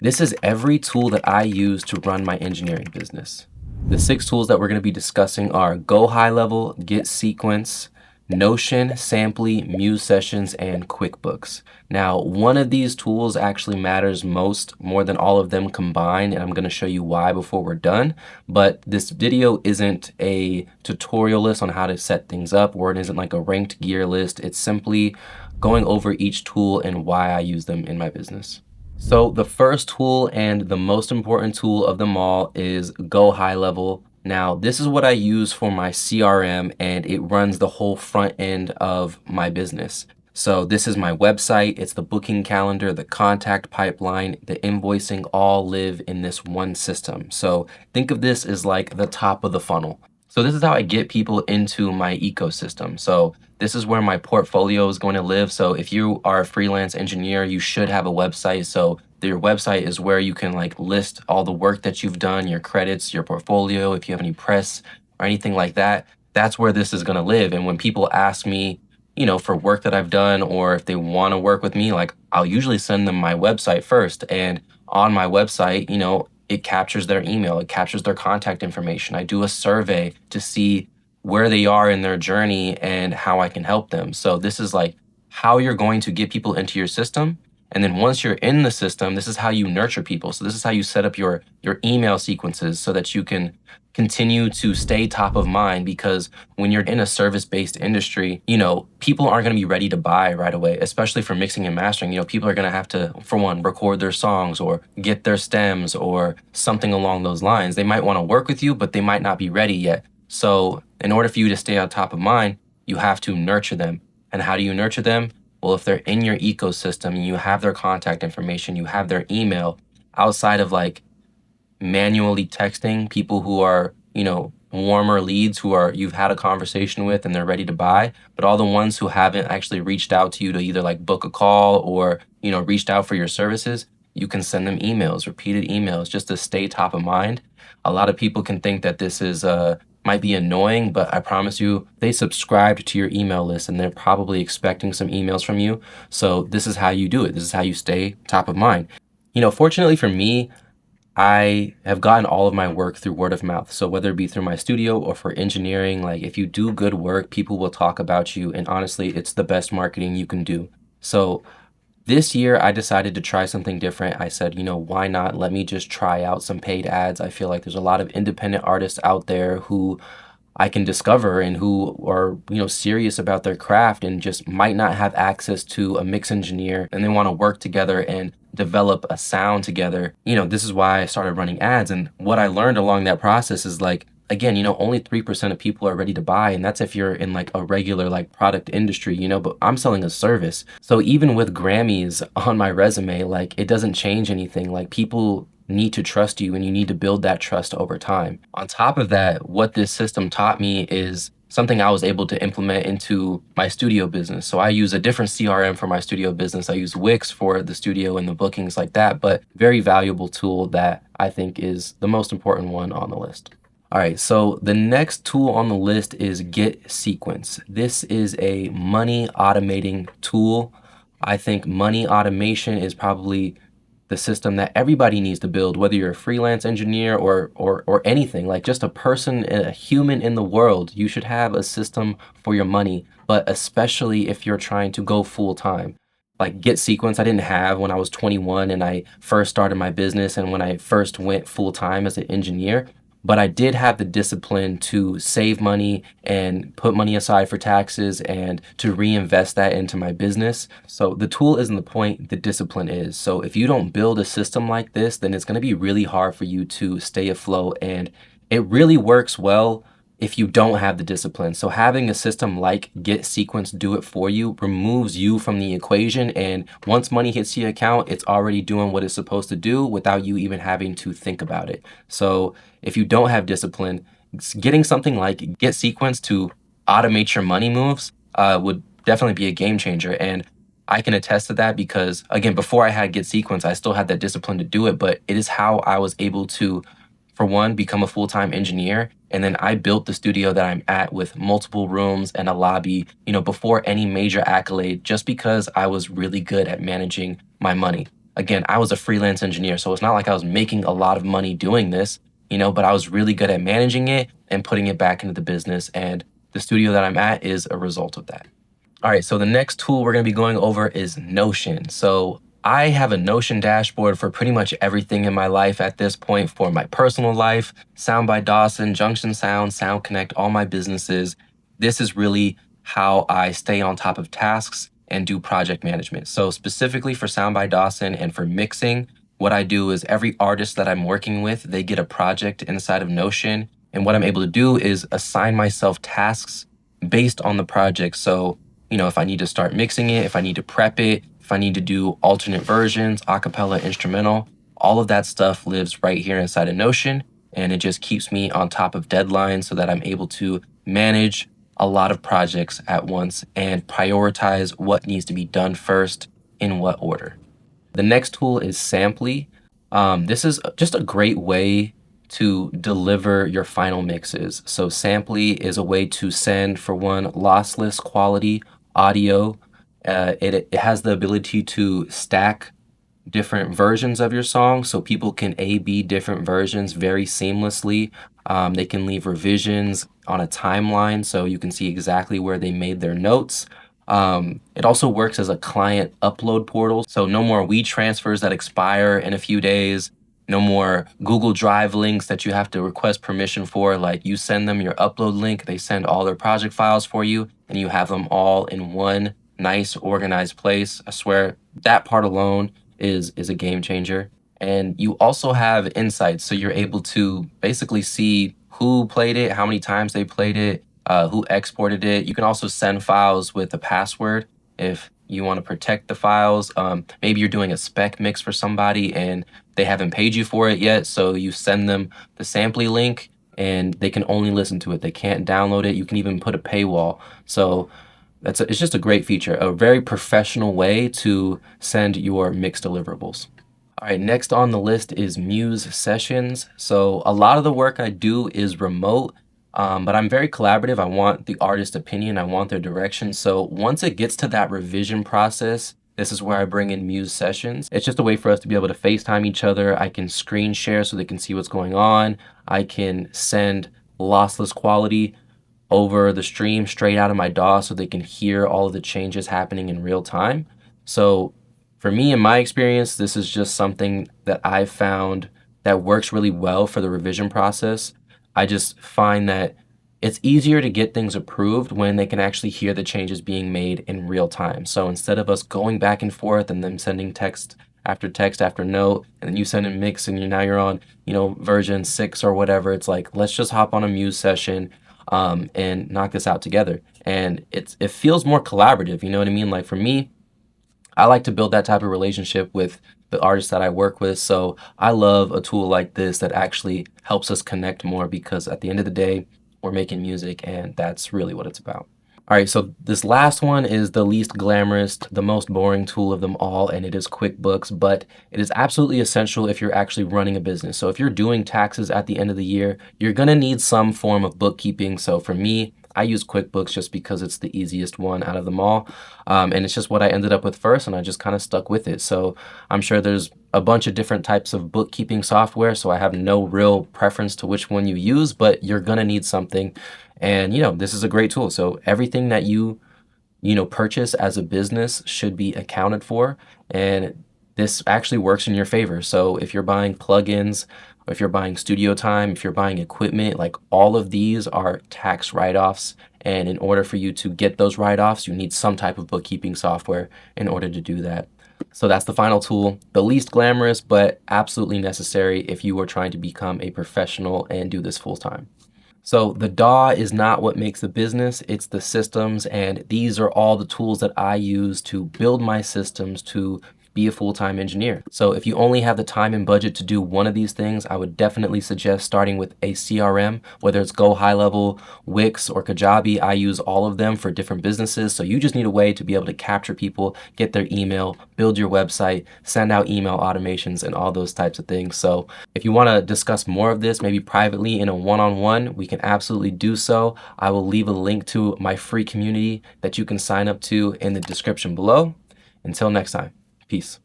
This is every tool that I use to run my engineering business. The 6 tools that we're going to be discussing are GoHighLevel, GetSequence, Notion, Samply, Muse Sessions, and QuickBooks. Now, one of these tools actually matters more than all of them combined, and I'm going to show you why before we're done. But this video isn't a tutorial list on how to set things up, or it isn't like a ranked gear list. It's simply going over each tool and why I use them in my business. So the first tool and the most important tool of them all is GoHighLevel. Now, this is what I use for my CRM, and it runs the whole front end of my business. So this is my website, it's the booking calendar, the contact pipeline, the invoicing all live in this one system. So think of this as like the top of the funnel. So this is how I get people into my ecosystem. So this is where my portfolio is going to live. So if you are a freelance engineer, you should have a website. So your website is where you can like list all the work that you've done, your credits, your portfolio, if you have any press or anything like that. That's where this is going to live. And when people ask me, for work that I've done, or if they want to work with me, like I'll usually send them my website first. And on my website, it captures their email, it captures their contact information. I do a survey to see where they are in their journey and how I can help them. So this is like how you're going to get people into your system. And then once you're in the system, this is how you nurture people. So this is how you set up your email sequences so that you can continue to stay top of mind, because when you're in a service-based industry, people aren't going to be ready to buy right away, especially for mixing and mastering. People are going to have to, for one, record their songs or get their stems or something along those lines. They might want to work with you, but they might not be ready yet. So in order for you to stay on top of mind, you have to nurture them. And how do you nurture them? Well, if they're in your ecosystem and you have their contact information, you have their email, outside of like manually texting people who are, warmer leads who you've had a conversation with and they're ready to buy, but all the ones who haven't actually reached out to you to either like book a call or, reached out for your services, you can send them emails, repeated emails, just to stay top of mind. A lot of people can think that this is might be annoying, but I promise you, they subscribed to your email list and they're probably expecting some emails from you. So this is how you do it. This is how you stay top of mind. Fortunately for me, I have gotten all of my work through word of mouth. So whether it be through my studio or for engineering, like if you do good work, people will talk about you. And honestly, it's the best marketing you can do. So this year, I decided to try something different. I said, why not? Let me just try out some paid ads. I feel like there's a lot of independent artists out there who I can discover and who are, serious about their craft and just might not have access to a mix engineer, and they want to work together and develop a sound together. This is why I started running ads. And what I learned along that process is like, again, only 3% of people are ready to buy. And that's if you're in like a regular like product industry, but I'm selling a service. So even with Grammys on my resume, like it doesn't change anything. Like people need to trust you and you need to build that trust over time. On top of that, what this system taught me is something I was able to implement into my studio business. So I use a different CRM for my studio business. I use Wix for the studio and the bookings like that, but very valuable tool that I think is the most important one on the list. All right, so the next tool on the list is GetSequence. This is a money automating tool. I think money automation is probably the system that everybody needs to build, whether you're a freelance engineer or anything, like just a person, a human in the world. You should have a system for your money, but especially if you're trying to go full time. Like GetSequence, I didn't have when I was 21 and I first started my business and when I first went full time as an engineer. But I did have the discipline to save money and put money aside for taxes and to reinvest that into my business. So the tool isn't the point, the discipline is. So if you don't build a system like this, then it's going to be really hard for you to stay afloat. And it really works well if you don't have the discipline. So having a system like GetSequence do it for you removes you from the equation. And once money hits your account, it's already doing what it's supposed to do without you even having to think about it. So if you don't have discipline, getting something like GetSequence to automate your money moves would definitely be a game changer. And I can attest to that because, again, before I had GetSequence, I still had that discipline to do it, but it is how I was able to, for one, become a full-time engineer. And then I built the studio that I'm at with multiple rooms and a lobby, before any major accolade, just because I was really good at managing my money. again, I was a freelance engineer, so it's not like I was making a lot of money doing this, but I was really good at managing it and putting it back into the business. And the studio that I'm at is a result of that. All right, so the next tool we're going to be going over is Notion. So I have a Notion dashboard for pretty much everything in my life at this point, for my personal life, Sound by Dawson, Junction Sound, Søund Connect, all my businesses. This is really how I stay on top of tasks and do project management. So specifically for Sound by Dawson and for mixing, what I do is every artist that I'm working with, they get a project inside of Notion. And what I'm able to do is assign myself tasks based on the project. So if I need to start mixing it, if I need to prep it, if I need to do alternate versions, acapella, instrumental, all of that stuff lives right here inside of Notion. And it just keeps me on top of deadlines so that I'm able to manage a lot of projects at once and prioritize what needs to be done first in what order. The next tool is Samply. This is just a great way to deliver your final mixes. So Samply is a way to send, for one, lossless quality audio. It has the ability to stack different versions of your song, so people can A/B different versions very seamlessly. They can leave revisions on a timeline, so you can see exactly where they made their notes. It also works as a client upload portal, so no more WeTransfers that expire in a few days. No more Google Drive links that you have to request permission for. Like, you send them your upload link, they send all their project files for you, and you have them all in one nice organized place. I swear that part alone is a game changer. And you also have insights, so you're able to basically see who played it, how many times they played it, who exported it. You can also send files with a password if you want to protect the files. Maybe you're doing a spec mix for somebody and they haven't paid you for it yet, so you send them the Samply link and they can only listen to it. They can't download it. You can even put a paywall. So it's just a great feature, a very professional way to send your mixed deliverables. All right, next on the list is Muse Sessions. So a lot of the work I do is remote, but I'm very collaborative. I want the artist's opinion. I want their direction. So once it gets to that revision process, this is where I bring in Muse Sessions. It's just a way for us to be able to FaceTime each other. I can screen share so they can see what's going on. I can send lossless quality over the stream straight out of my DAW so they can hear all of the changes happening in real time. So for me, in my experience, this is just something that I've found that works really well for the revision process. I just find that it's easier to get things approved when they can actually hear the changes being made in real time. So instead of us going back and forth and them sending text after note, and then you send a mix and you're on, version 6 or whatever, it's like, let's just hop on a Muse session and knock this out together. And it feels more collaborative, you know what I mean? Like, for me, I like to build that type of relationship with the artists that I work with. So I love a tool like this that actually helps us connect more, because at the end of the day, we're making music and that's really what it's about. All right, so this last one is the least glamorous, the most boring tool of them all, and it is QuickBooks, but it is absolutely essential if you're actually running a business. So if you're doing taxes at the end of the year, you're gonna need some form of bookkeeping. So for me, I use QuickBooks just because it's the easiest one out of them all. And it's just what I ended up with first, and I just kind of stuck with it. So I'm sure there's a bunch of different types of bookkeeping software, so I have no real preference to which one you use, but you're gonna need something. And this is a great tool. So everything that you purchase as a business should be accounted for, and this actually works in your favor. So if you're buying plugins, or if you're buying studio time, if you're buying equipment, like, all of these are tax write-offs. And in order for you to get those write-offs, you need some type of bookkeeping software in order to do that. So that's the final tool, the least glamorous, but absolutely necessary if you are trying to become a professional and do this full time. So the DAW is not what makes the business, it's the systems, and these are all the tools that I use to build my systems to be a full-time engineer. So if you only have the time and budget to do one of these things, I would definitely suggest starting with a CRM, whether it's GoHighLevel, Wix, or Kajabi. I use all of them for different businesses. So you just need a way to be able to capture people, get their email, build your website, send out email automations, and all those types of things. So if you want to discuss more of this, maybe privately in a one-on-one, we can absolutely do so. I will leave a link to my free community that you can sign up to in the description below. Until next time. Peace.